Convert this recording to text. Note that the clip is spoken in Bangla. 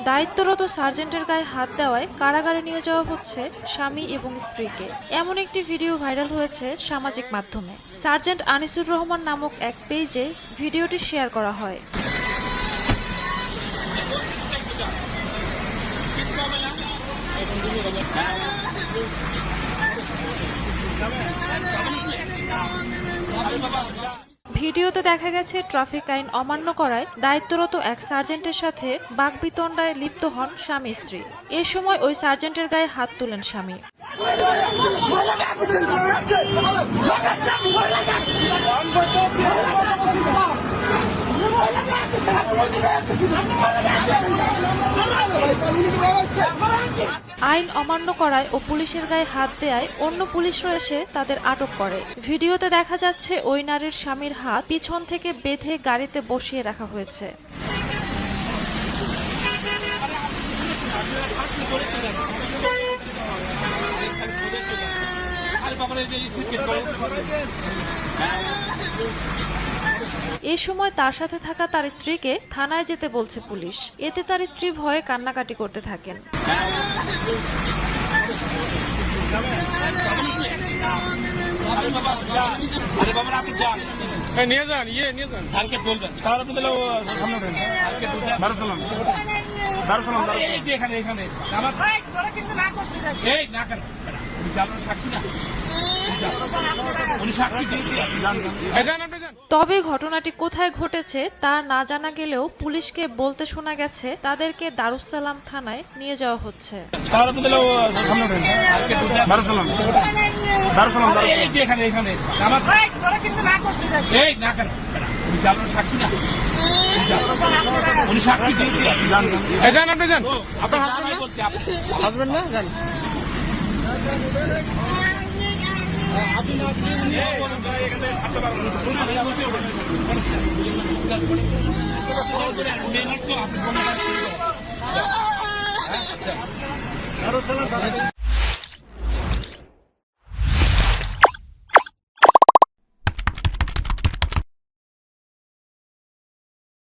দায়িত্বরত সার্জেন্টের গায়ে হাত দেওয়ায় কারাগারে নিয়ে যাওয়া হচ্ছে স্বামী এবং স্ত্রীকে। এমন একটি ভিডিও ভাইরাল হয়েছে সামাজিক মাধ্যমে। সার্জেন্ট আনিসুর রহমান নামক এক পেজে ভিডিওটি শেয়ার করা হয়। ভিডিওতে দেখা গেছে ট্রাফিক আইন অমান্য করায় দায়িত্বরত এক সার্জেন্টের সাথে বাকবিতণ্ডায় লিপ্ত হন স্বামী স্ত্রী। এ সময় ওই সার্জেন্টের গায়ে হাত তুলেন স্বামী। আইন অমান্য করায় ও পুলিশের গায়ে হাত দেয়ায় অন্য পুলিশরা এসে তাদের আটক করে। ভিডিওতে দেখা যাচ্ছে ওই নারীর স্বামীর হাত পিছন থেকে বেঁধে গাড়িতে বসিয়ে রাখা হয়েছে। এ সময় তার সাথে থাকা তার স্ত্রীকে থানায় যেতে বলছে পুলিশ। এতে তার স্ত্রী ভয়ে কান্নাকাটি করতে থাকেন। তবে ঘটনাটি কোথায় ঘটেছে তা না জানা গেলেও পুলিশকে বলতে শোনা গেছে তাদেরকে দারুস-সালাম থানায় নিয়ে যাওয়া হচ্ছে। আপনি